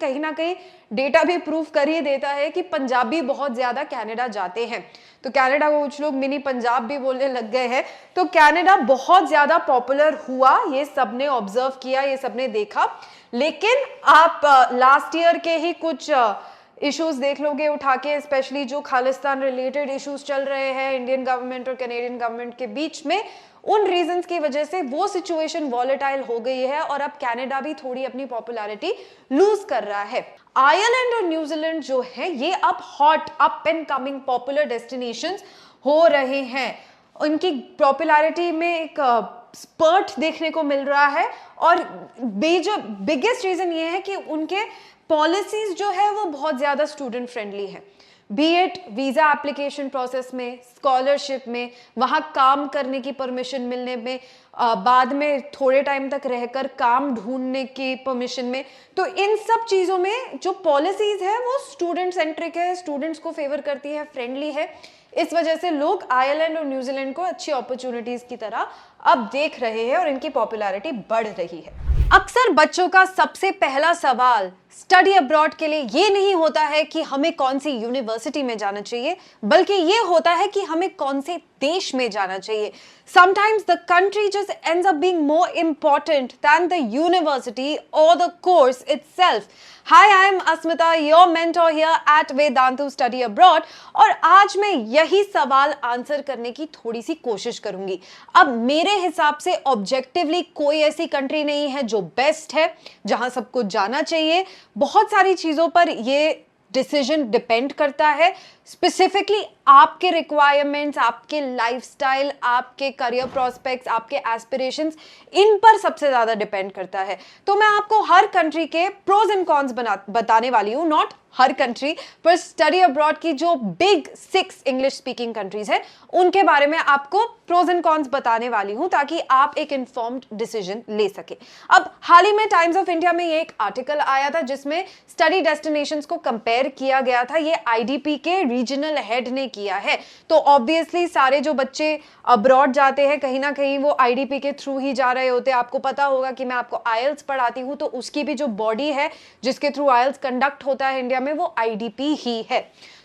कहीं ना कहीं डेटा भी प्रूव कर ही देता है कि पंजाबी बहुत ज्यादा कनाडा जाते हैं। तो कनाडा को कुछ लोग मिनी पंजाब भी बोलने लग गए हैं। तो कनाडा बहुत ज्यादा पॉपुलर हुआ, ये सबने ऑब्जर्व किया, ये सबने देखा। लेकिन आप लास्ट ईयर के ही कुछ इश्यूज देख लोगे उठा के, स्पेशली जो खालिस्तान रिलेटेड इश्यूज चल रहे हैं इंडियन गवर्नमेंट और कैनेडियन गवर्नमेंट के बीच में, उन रीजंस की वजह से वो सिचुएशन वॉलेटाइल हो गई है और अब कनाडा भी थोड़ी अपनी पॉपुलैरिटी लूज कर रहा है। आयरलैंड और न्यूजीलैंड जो है ये अब hot up and coming popular destinations हो रहे हैं। उनकी पॉपुलैरिटी में एक स्पर्ट देखने को मिल रहा है और बिगेस्ट रीजन ये है कि उनके पॉलिसीज जो है वो बहुत ज्यादा स्टूडेंट फ्रेंडली है। Be it visa application process में, स्कॉलरशिप में, वहाँ काम करने की परमिशन मिलने में, बाद में थोड़े टाइम तक रहकर काम ढूंढने की परमिशन में, तो इन सब चीज़ों में जो पॉलिसीज है वो स्टूडेंट सेंट्रिक है, स्टूडेंट्स को फेवर करती है, फ्रेंडली है। इस वजह से लोग आयरलैंड और न्यूजीलैंड को अच्छी अपॉर्चुनिटीज की तरह अब देख रहे हैं और इनकी पॉपुलैरिटी बढ़ रही है। अक्सर बच्चों का सबसे पहला सवाल स्टडी अब्रॉड के लिए ये नहीं होता है कि हमें कौन सी यूनिवर्सिटी में जाना चाहिए, बल्कि ये होता है कि हमें कौन से देश में जाना चाहिए। Sometimes the country just ends up being more important than the university or the course itself. Hi, I am Asmita, your mentor here at Vedantu Study Abroad, और आज मैं यही सवाल आंसर करने की थोड़ी सी कोशिश करूंगी। अब मेरे हिसाब से ऑब्जेक्टिवली कोई ऐसी कंट्री नहीं है जो बेस्ट है, जहां सबको जाना चाहिए। बहुत सारी चीजों पर ये डिसीजन डिपेंड करता है, स्पेसिफिकली आपके रिक्वायरमेंट्स, आपके लाइफस्टाइल, आपके करियर प्रोस्पेक्ट्स, आपके एस्पिरेशंस, इन पर सबसे ज्यादा डिपेंड करता है। तो मैं आपको हर कंट्री के प्रोज एंड कॉन्स बताने वाली हूँ, नॉट हर कंट्री पर स्टडी अब्रॉड की जो बिग 6 इंग्लिश स्पीकिंग कंट्रीज है उनके बारे में आपको प्रोज एंड कॉन्स बताने वाली हूं ताकि आप एक इन्फॉर्म्ड डिसीजन ले सके। अब हाल ही में टाइम्स ऑफ इंडिया में ये एक आर्टिकल आया था जिसमें स्टडी डेस्टिनेशंस को कंपेयर किया गया था। ये आईडीपी के रीजनल हेड ने किया है। तो ऑब्वियसली सारे जो बच्चे अब्रॉड जाते हैं कहीं ना कहीं वो आईडीपी के थ्रू ही जा रहे होते हैं। आपको पता होगा कि मैं आपको आईएलटीएस पढ़ाती हूँ, तो उसकी भी जो बॉडी है जिसके थ्रू आईएलटीएस कंडक्ट होता है इंडिया में, वो आईडीपी ही है।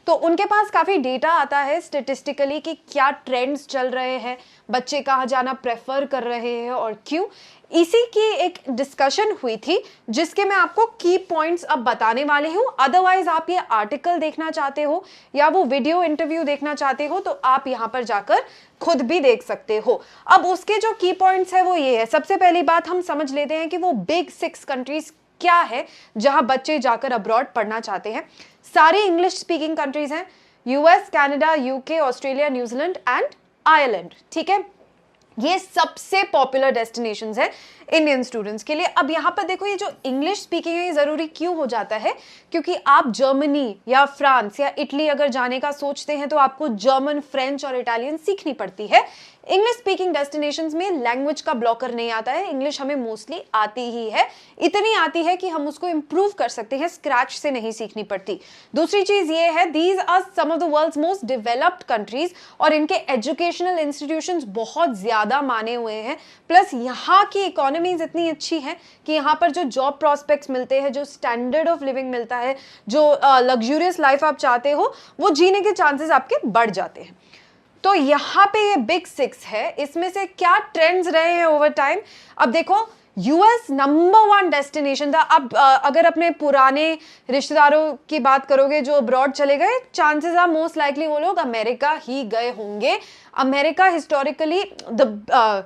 तो उनके पास काफी डेटा आता है स्टेटिस्टिकली कि क्या ट्रेंड्स चल रहे हैं, बच्चे कहाँ जाना प्रेफर कर रहे हैं और क्यों। इसी की एक डिस्कशन हुई थी जिसके मैं आपको की पॉइंट्स अब बताने वाले हूँ। अदरवाइज आप ये आर्टिकल देखना चाहते हो या वो वीडियो इंटरव्यू देखना चाहते हो तो आप यहाँ पर जाकर खुद भी देख सकते हो। अब उसके जो की पॉइंट्स है वो ये है। सबसे पहली बात हम समझ लेते हैं कि वो बिग 6 कंट्रीज क्या है जहां बच्चे जाकर अब्रॉड पढ़ना चाहते हैं। सारी इंग्लिश स्पीकिंग कंट्रीज हैं, US, Canada, UK, Australia, New Zealand and Ireland. ठीक है, ये सबसे पॉपुलर डेस्टिनेशंस है इंडियन स्टूडेंट्स के लिए। अब यहाँ पर देखो, ये जो इंग्लिश स्पीकिंग है ये जरूरी क्यों हो जाता है, क्योंकि आप जर्मनी या फ्रांस या इटली अगर जाने का सोचते हैं तो आपको जर्मन, फ्रेंच और इटालियन सीखनी पड़ती है। इंग्लिश स्पीकिंग डेस्टिनेशंस में लैंग्वेज का ब्लॉकर नहीं आता है, इंग्लिश हमें मोस्टली आती ही है, इतनी आती है कि हम उसको इंप्रूव कर सकते हैं, स्क्रैच से नहीं सीखनी पड़ती। दूसरी चीज ये है, these are some of the world's most developed countries और इनके एजुकेशनल इंस्टीट्यूशंस बहुत ज्यादा माने हुए हैं। प्लस यहाँ की इकोनॉमीज इतनी अच्छी है कि यहाँ पर जो जॉब प्रोस्पेक्ट्स मिलते हैं, जो स्टैंडर्ड ऑफ लिविंग मिलता है, जो लग्जूरियस लाइफ आप चाहते हो, वो जीने के चांसेस आपके बढ़ जाते हैं। तो यहाँ पे ये बिग 6 है, इसमें से क्या ट्रेंड्स रहे हैं ओवर टाइम। अब देखो, यूएस नंबर 1 डेस्टिनेशन था। अब अगर अपने पुराने रिश्तेदारों की बात करोगे जो अब्रॉड चले गए, चांसेस आर मोस्ट लाइकली वो लोग अमेरिका ही गए होंगे। America historically the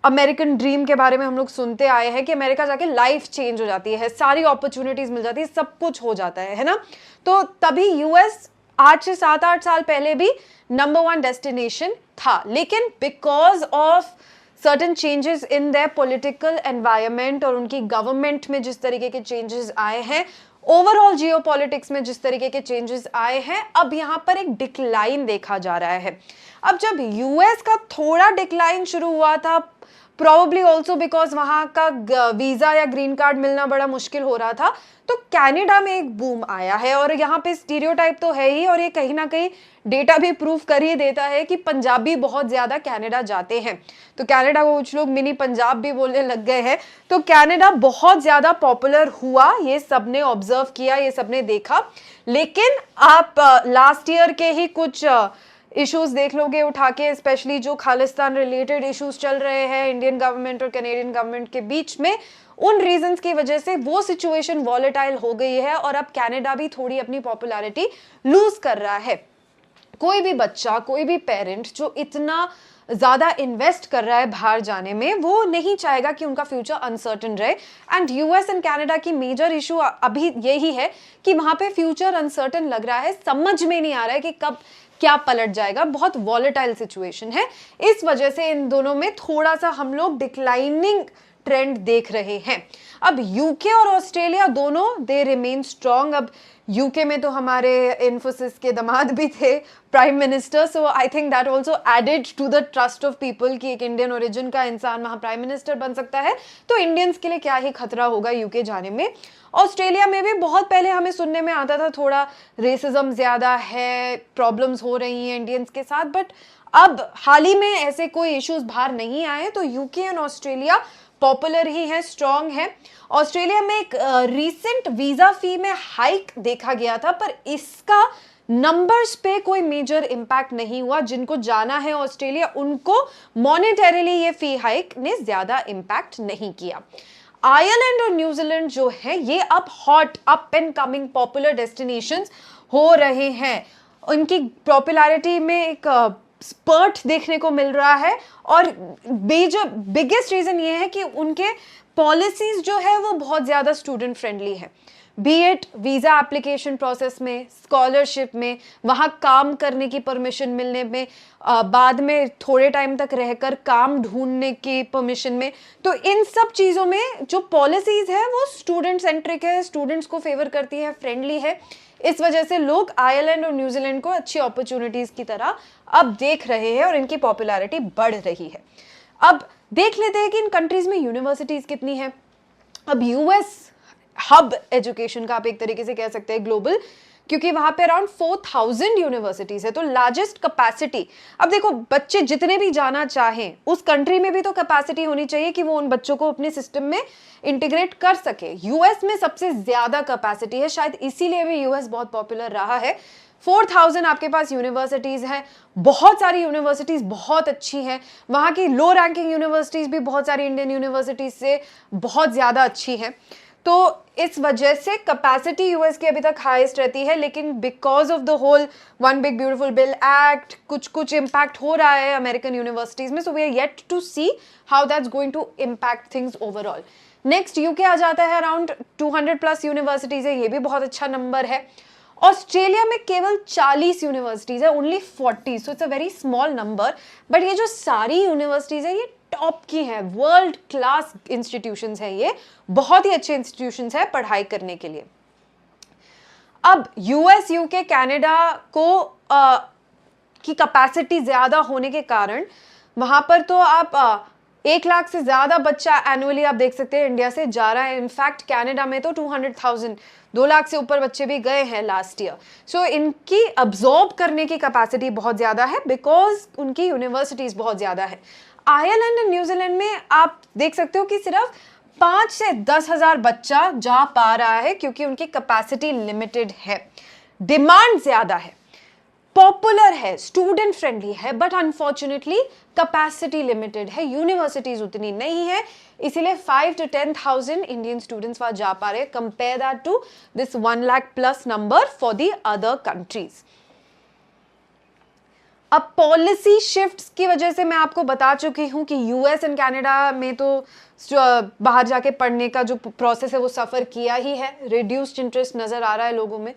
American dream के बारे में हम लोग सुनते आए हैं कि अमेरिका जाके लाइफ चेंज हो जाती है, सारी अपॉर्चुनिटीज मिल जाती है, सब कुछ हो जाता है ना। तो तभी यूएस आज से 7-8 साल पहले भी नंबर 1 डेस्टिनेशन था, लेकिन because of certain changes in their political environment और उनकी गवर्नमेंट में जिस तरीके के चेंजेस आए हैं, ओवरऑल जियोपॉलिटिक्स में जिस तरीके के चेंजेस आए हैं, अब यहाँ पर एक डिक्लाइन देखा जा रहा है। अब जब यूएस का थोड़ा डिक्लाइन शुरू हुआ था प्रोबेबली ऑल्सो बिकॉज वहाँ का वीज़ा या ग्रीन कार्ड मिलना बड़ा मुश्किल हो रहा था। तो कनाडा में एक बूम आया है और यहाँ पे स्टीरियोटाइप तो है ही, और ये कहीं ना कहीं डेटा भी प्रूव कर ही देता है कि पंजाबी बहुत ज़्यादा कनाडा जाते हैं। तो कनाडा को कुछ लोग मिनी पंजाब भी बोलने लग गए हैं। तो कनाडा बहुत ज़्यादा पॉपुलर हुआ, ये सबने ऑब्जर्व किया, ये सबने देखा। लेकिन आप लास्ट ईयर के ही कुछ इश्यूज देख लोगे उठा के, स्पेशली जो खालिस्तान रिलेटेड इश्यूज चल रहे हैं इंडियन गवर्नमेंट और कैनेडियन गवर्नमेंट के बीच में, उन रीजंस की वजह से वो सिचुएशन वॉलेटाइल हो गई है और अब कनाडा भी थोड़ी अपनी पॉपुलैरिटी लूज कर रहा है। कोई भी बच्चा, कोई भी पेरेंट जो इतना ज्यादा इन्वेस्ट कर रहा है बाहर जाने में, वो नहीं चाहेगा कि उनका फ्यूचर अनसर्टेन रहे। एंड यूएस एंड कनाडा की मेजर इशू अभी यही है कि वहां पे फ्यूचर अनसर्टेन लग रहा है, समझ में नहीं आ रहा है कि कब क्या पलट जाएगा, बहुत वॉलेटाइल सिचुएशन है। इस वजह से इन दोनों में थोड़ा सा हम लोग डिक्लाइनिंग ट्रेंड देख रहे हैं। अब यूके और ऑस्ट्रेलिया दोनों दे रिमेन स्ट्रॉन्ग। अब यूके में तो हमारे इन्फोसिस के दामाद भी थे prime minister, so I think that also added to the trust of people कि एक इंडियन ओरिजिन का इंसान वहाँ प्राइम मिनिस्टर बन सकता है, तो इंडियंस के लिए क्या ही खतरा होगा यूके जाने में। ऑस्ट्रेलिया में भी बहुत पहले हमें सुनने में आता था थोड़ा रेसिज्म ज़्यादा है, प्रॉब्लम्स हो रही हैं इंडियंस के साथ, बट अब हाल ही में ऐसे कोई इश्यूज बाहर नहीं आए। तो यूके एंड ऑस्ट्रेलिया पॉपुलर ही है, स्ट्रॉन्ग है। ऑस्ट्रेलिया में एक रीसेंट वीजा फी में हाइक देखा गया था, पर इसका नंबर्स पे कोई मेजर इम्पैक्ट नहीं हुआ। जिनको जाना है ऑस्ट्रेलिया उनको मॉनेटरीली ये फी हाइक ने ज्यादा इम्पैक्ट नहीं किया। आयरलैंड और न्यूजीलैंड जो है ये अब hot up and coming popular destinations हो रहे हैं। उनकी पॉपुलैरिटी में एक स्पर्ट देखने को मिल रहा है और बिगेस्ट रीजन ये है कि उनके पॉलिसीज जो है वो बहुत ज़्यादा स्टूडेंट फ्रेंडली है। B it visa application process में, स्कॉलरशिप में, वहाँ काम करने की परमिशन मिलने में, बाद में थोड़े टाइम तक रहकर काम ढूंढने की परमिशन में, तो इन सब चीज़ों में जो पॉलिसीज़ है वो स्टूडेंट सेंट्रिक है, स्टूडेंट्स को फेवर करती है, फ्रेंडली है। इस वजह से लोग आयरलैंड और न्यूजीलैंड को अच्छी अपॉर्चुनिटीज़ की तरह अब देख रहे हैं और इनकी पॉपुलैरिटी बढ़ रही है। अब देख लेते हैं कि इन कंट्रीज़ में यूनिवर्सिटीज़ कितनी हैं। अब यूएस हब एजुकेशन का आप एक तरीके से कह सकते हैं ग्लोबल, क्योंकि वहां पे अराउंड 4000 यूनिवर्सिटीज है, तो लार्जेस्ट कैपेसिटी। अब देखो बच्चे जितने भी जाना चाहें उस कंट्री में भी तो कैपेसिटी होनी चाहिए कि वो उन बच्चों को अपने सिस्टम में इंटीग्रेट कर सके। यूएस में सबसे ज्यादा कैपेसिटी है, शायद इसीलिए भी यूएस बहुत पॉपुलर रहा है। 4000 आपके पास यूनिवर्सिटीज हैं, बहुत सारी यूनिवर्सिटीज बहुत अच्छी हैं। वहाँ की लो रैंकिंग यूनिवर्सिटीज भी बहुत सारी इंडियन यूनिवर्सिटीज से बहुत ज़्यादा अच्छी हैं। तो इस वजह से कैपेसिटी यूएस की अभी तक हाईएस्ट रहती है, लेकिन because of the whole one big beautiful bill act कुछ इम्पैक्ट हो रहा है अमेरिकन यूनिवर्सिटीज में। So we are yet to see how that's going to impact things overall. Next UK आ जाता है, अराउंड 200 प्लस यूनिवर्सिटीज है, ये भी बहुत अच्छा नंबर है। ऑस्ट्रेलिया में केवल 40 यूनिवर्सिटीज है, only 40, so it's a very small number. But ये जो सारी यूनिवर्सिटीज है ये टॉप की है, वर्ल्ड क्लास इंस्टीट्यूशंस है, ये बहुत ही अच्छे इंस्टीट्यूशंस है पढ़ाई करने के लिए। अब यूएस, यूके, कनाडा को की कैपेसिटी ज्यादा होने के कारण वहां पर तो आप 1 लाख से ज्यादा बच्चा एनुअली आप देख सकते हैं इंडिया से जा रहा है। इनफैक्ट कनाडा में तो 200,000, 2 लाख से ऊपर बच्चे भी गए हैं लास्ट ईयर। सो इनकी अब्जॉर्ब करने की कैपेसिटी बहुत ज्यादा है बिकॉज उनकी यूनिवर्सिटीज बहुत ज्यादा है। आयरलैंड और न्यूजीलैंड में आप देख सकते हो कि सिर्फ 5 से 10,000 बच्चा जा पा रहा है क्योंकि उनकी कैपेसिटी लिमिटेड है। डिमांड ज्यादा है, पॉपुलर है, स्टूडेंट फ्रेंडली है, बट अनफॉर्चुनेटली कैपेसिटी लिमिटेड है, यूनिवर्सिटीज उतनी नहीं है, इसीलिए 5 to 10,000 इंडियन स्टूडेंट्स वहां जा पा रहे हैं। Compare that to this 1 lakh plus number for the other countries. अब पॉलिसी शिफ्ट्स की वजह से मैं आपको बता चुकी हूं कि यूएस एंड कनाडा में तो बाहर जाके पढ़ने का जो प्रोसेस है वो सफर किया ही है, रिड्यूस्ड इंटरेस्ट नजर आ रहा है लोगों में।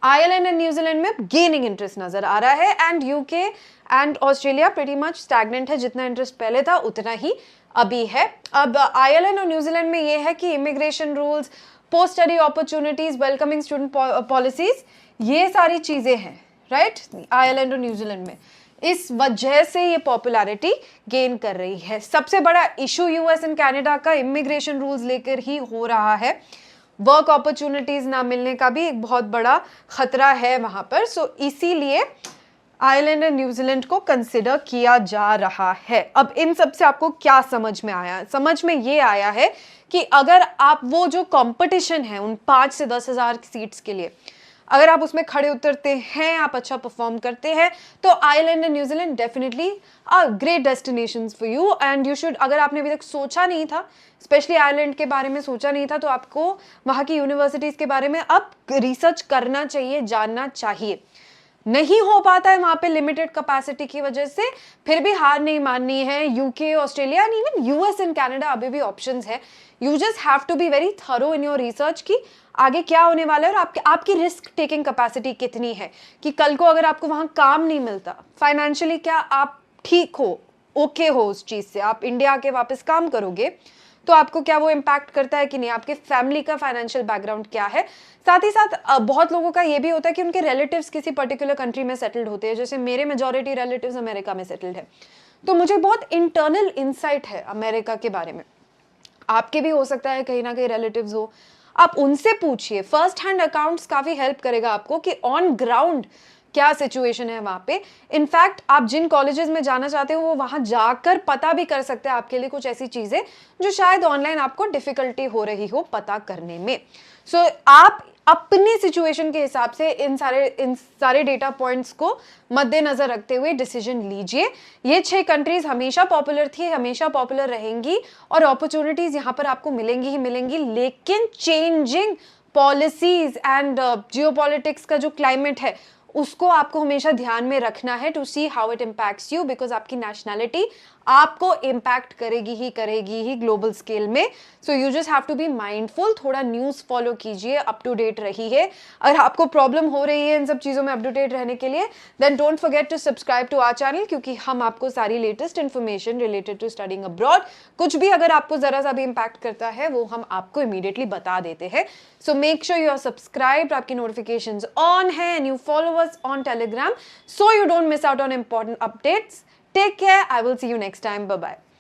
आयरलैंड एंड न्यूजीलैंड में गेनिंग इंटरेस्ट नजर आ रहा है, and UK and Australia pretty much stagnant है, जितना इंटरेस्ट पहले था उतना ही अभी है। अब आयरलैंड और न्यूजीलैंड में ये है कि immigration rules, post study opportunities, welcoming student policies, ये सारी चीजें हैं राइट। आयरलैंड और न्यूजीलैंड में इस वजह से ये पॉपुलैरिटी गेन कर रही है। सबसे बड़ा इशू यूएस एंड कनाडा का इमिग्रेशन रूल्स लेकर ही हो रहा है। वर्क अपॉर्चुनिटीज ना मिलने का भी एक बहुत बड़ा खतरा है वहां पर। सो इसीलिए आयरलैंड और न्यूजीलैंड को कंसिडर किया जा रहा है। अब इन सब से आपको क्या समझ में आया? समझ में ये आया है कि अगर आप वो जो कंपटीशन है उन 5 से 10,000 सीट्स के लिए, अगर आप उसमें खड़े उतरते हैं, आप अच्छा परफॉर्म करते हैं, तो Ireland and New Zealand definitely are great destinations for you and you should. अगर आपने अभी तक सोचा नहीं था, स्पेशली आयरलैंड के बारे में सोचा नहीं था, तो आपको वहाँ की यूनिवर्सिटीज़ के बारे में अब रिसर्च करना चाहिए, जानना चाहिए। नहीं हो पाता है वहाँ पे लिमिटेड कैपेसिटी की वजह से, फिर भी हार नहीं माननी है। UK, Australia and even US and Canada अभी भी ऑप्शंस है। You just have to be very thorough in your research कि आगे क्या होने वाला है और आपकी रिस्क टेकिंग कैपेसिटी कितनी है कि कल को अगर आपको वहाँ काम नहीं मिलता, फाइनेंशियली क्या आप ठीक हो, ओके हो उस चीज़ से, आप इंडिया आके वापस काम करोगे, तो आपको क्या वो इम्पैक्ट करता है कि नहीं, आपके फैमिली का फाइनेंशियल बैकग्राउंड क्या है। साथ ही साथ बहुत लोगों का ये भी होता है कि उनके रिलेटिव्स किसी पर्टिकुलर कंट्री में सेटल्ड होते हैं, जैसे मेरे मेजॉरिटी रिलेटिव्स अमेरिका में सेटल्ड है, तो मुझे बहुत इंटरनल इंसाइट है अमेरिका के बारे में। आपके भी हो सकता है कहीं ना कहीं रिलेटिव्स हो, आप उनसे पूछिए। फर्स्ट हैंड अकाउंट्स काफ़ी हेल्प करेगा आपको कि ऑन ग्राउंड क्या सिचुएशन है वहाँ पे। इनफैक्ट आप जिन कॉलेजेस में जाना चाहते हो वो वहाँ जाकर पता भी कर सकते हैं आपके लिए कुछ ऐसी चीज़ें जो शायद ऑनलाइन आपको डिफ़िकल्टी हो रही हो पता करने में। सो आप अपनी सिचुएशन के हिसाब से इन सारे डेटा पॉइंट्स को मद्देनजर रखते हुए डिसीजन लीजिए। ये 6 कंट्रीज हमेशा पॉपुलर थी, हमेशा पॉपुलर रहेंगी और अपॉर्चुनिटीज यहाँ पर आपको मिलेंगी ही मिलेंगी, लेकिन चेंजिंग पॉलिसीज एंड जियोपॉलिटिक्स का जो क्लाइमेट है उसको आपको हमेशा ध्यान में रखना है to see how it impacts you, because आपकी नेशनैलिटी आपको इम्पैक्ट करेगी ही ग्लोबल स्केल में। So you just have to be mindful, थोड़ा न्यूज़ फॉलो कीजिए, अप टू डेट रहिए। अगर आपको प्रॉब्लम हो रही है इन सब चीज़ों में अप टू डेट रहने के लिए, then don't forget to subscribe to our channel, क्योंकि हम आपको सारी latest information related to studying abroad, कुछ भी अगर आपको ज़रा सा भी इम्पैक्ट करता है वो हम आपको इमीडिएटली बता देते हैं। So make sure you are subscribed, आपकी नोटिफिकेशंस ऑन है, and you follow us on Telegram so you don't miss out on important updates. Take care. I will see you next time. Bye bye.